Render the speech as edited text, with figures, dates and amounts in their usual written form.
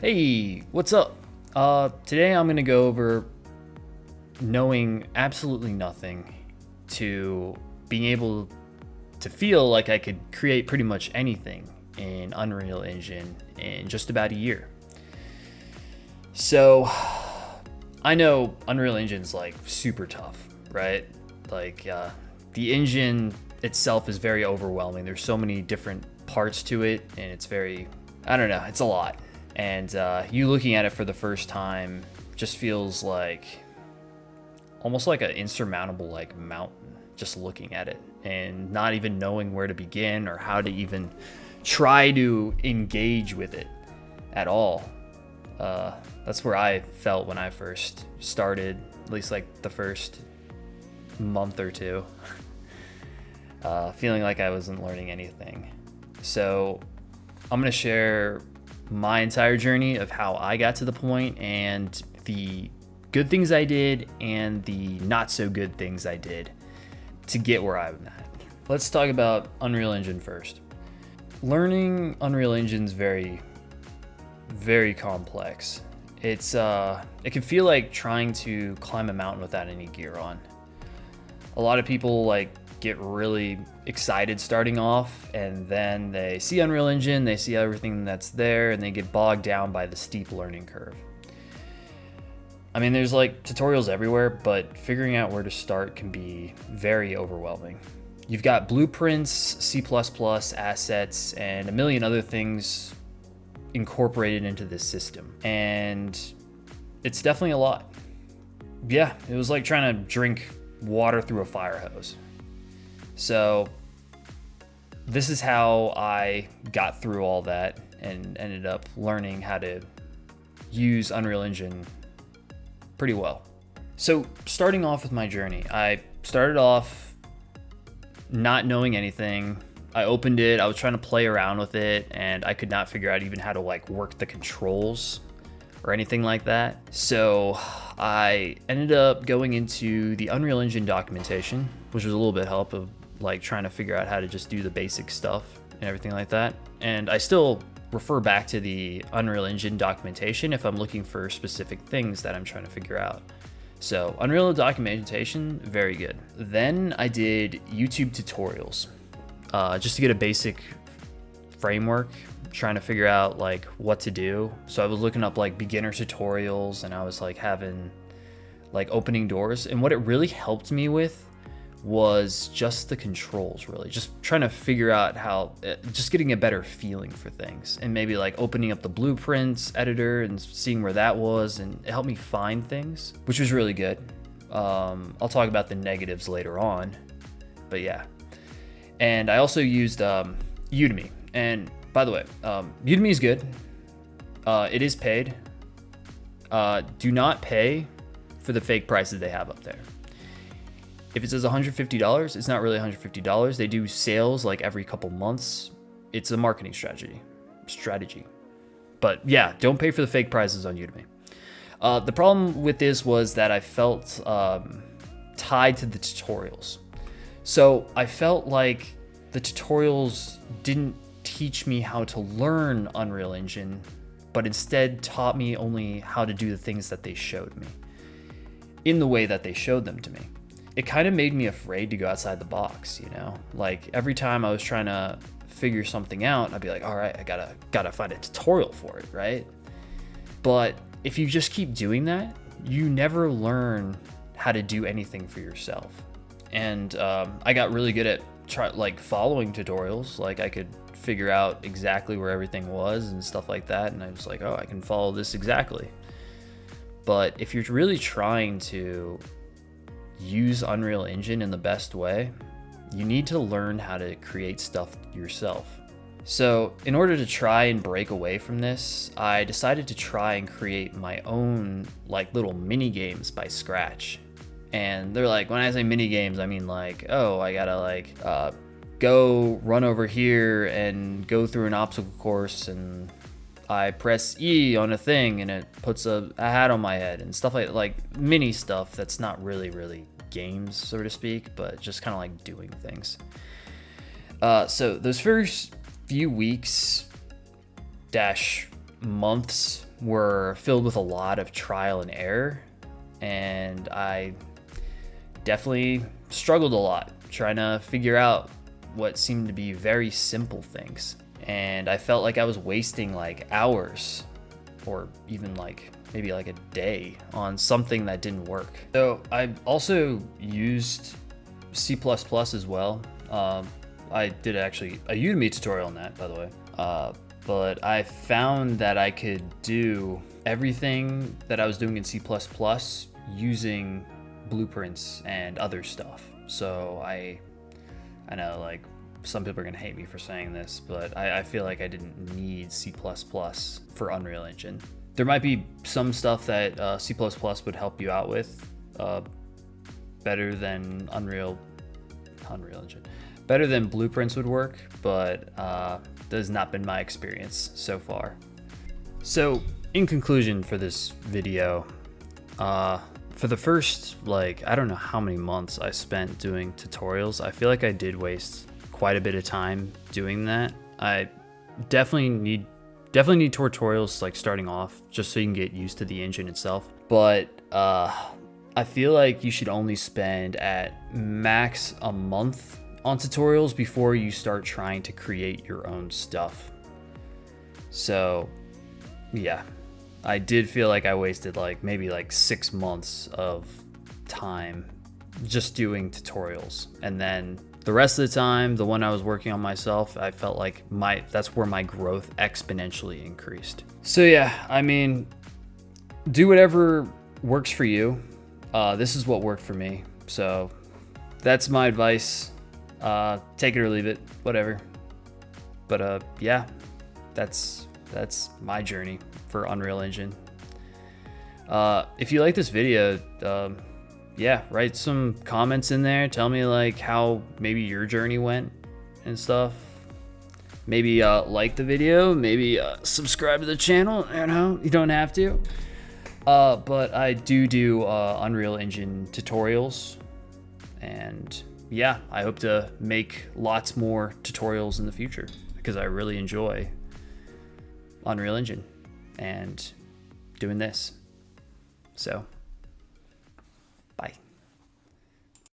Hey, what's up? Today I'm gonna go over knowing absolutely nothing to being able to feel like I could create pretty much anything in Unreal Engine in just about a year. So, I know Unreal Engine's like super tough, right? The engine itself is very overwhelming. There's so many different parts to it, and I don't know, it's a lot. And you looking at it for the first time just feels like almost like an insurmountable like mountain, just looking at it and not even knowing where to begin or how to even try to engage with it at all. That's where I felt when I first started, at least like the first month or two, feeling like I wasn't learning anything. So I'm going to share my entire journey of how I got to the point and the good things I did and the not so good things I did to get where I'm at. Let's talk about Unreal Engine first. Learning Unreal Engine's very, very complex. It can feel like trying to climb a mountain without any gear on. A lot of people like get really excited starting off, and then they see Unreal Engine, they see everything that's there, and they get bogged down by the steep learning curve. I mean, there's like tutorials everywhere, but figuring out where to start can be very overwhelming. You've got blueprints, C++ assets, and a million other things incorporated into this system, and it's definitely a lot. Yeah, it was like trying to drink water through a fire hose. So this is how I got through all that and ended up learning how to use Unreal Engine pretty well. So starting off with my journey, I started off not knowing anything. I opened it, I was trying to play around with it, and I could not figure out even how to like work the controls or anything like that. So I ended up going into the Unreal Engine documentation, which was a little bit help of like trying to figure out how to just do the basic stuff and everything like that. And I still refer back to the Unreal Engine documentation if I'm looking for specific things that I'm trying to figure out. So Unreal documentation, very good. Then I did YouTube tutorials, just to get a basic framework, trying to figure out like what to do. So I was looking up like beginner tutorials, and I was like having like opening doors. And what it really helped me with was just the controls, really just trying to figure out how, just getting a better feeling for things, and maybe like opening up the blueprints editor and seeing where that was, and it helped me find things, which was really good. I'll talk about the negatives later on, but yeah. And I also used Udemy. And by the way, Udemy is good. It is paid. Do not pay for the fake prices they have up there. If it says $150, it's not really $150. They do sales like every couple months. It's a marketing strategy. But yeah, don't pay for the fake prices on Udemy. The problem with this was that I felt tied to the tutorials. So I felt like the tutorials didn't teach me how to learn Unreal Engine, but instead taught me only how to do the things that they showed me in the way that they showed them to me. It kind of made me afraid to go outside the box, you know? Like every time I was trying to figure something out, I'd be like, all right, I gotta find a tutorial for it, right? But if you just keep doing that, you never learn how to do anything for yourself. And I got really good at following tutorials. Like I could figure out exactly where everything was and stuff like that. And I was like, oh, I can follow this exactly. But if you're really trying to use Unreal Engine in the best way, you need to learn how to create stuff yourself. So in order to try and break away from this, I decided to try and create my own like little mini games by scratch. And they're like, when I say mini games, I mean like, oh, I gotta like go run over here and go through an obstacle course, and I press E on a thing and it puts a hat on my head and stuff like mini stuff that's not really games, so to speak, but just kind of like doing things. So those first few weeks dash months were filled with a lot of trial and error, and I definitely struggled a lot trying to figure out what seemed to be very simple things. And I felt like I was wasting like hours or even like maybe like a day on something that didn't work. So I also used C++ as well. I did actually a Udemy tutorial on that, by the way. But I found that I could do everything that I was doing in C++ using blueprints and other stuff. So I know like some people are gonna hate me for saying this, but I feel like I didn't need C++ for Unreal Engine. There might be some stuff that C++ would help you out with better than Unreal Engine. Better than blueprints would work, but that has not been my experience so far. So in conclusion for this video, for the first, like, I don't know how many months I spent doing tutorials, I feel like I did waste quite a bit of time doing that. I definitely need tutorials like starting off just so you can get used to the engine itself. But I feel like you should only spend at max a month on tutorials before you start trying to create your own stuff. So yeah, I did feel like I wasted like maybe like 6 months of time just doing tutorials, and then the rest of the time, the one I was working on myself, I felt like that's where my growth exponentially increased. So yeah, I mean, do whatever works for you. This is what worked for me, so that's my advice. Take it or leave it, whatever. But yeah, that's my journey for Unreal Engine. If you like this video, yeah, write some comments in there. Tell me like how maybe your journey went and stuff. Maybe like the video, maybe subscribe to the channel. You know, you don't have to. But I do Unreal Engine tutorials, and yeah, I hope to make lots more tutorials in the future because I really enjoy Unreal Engine and doing this. So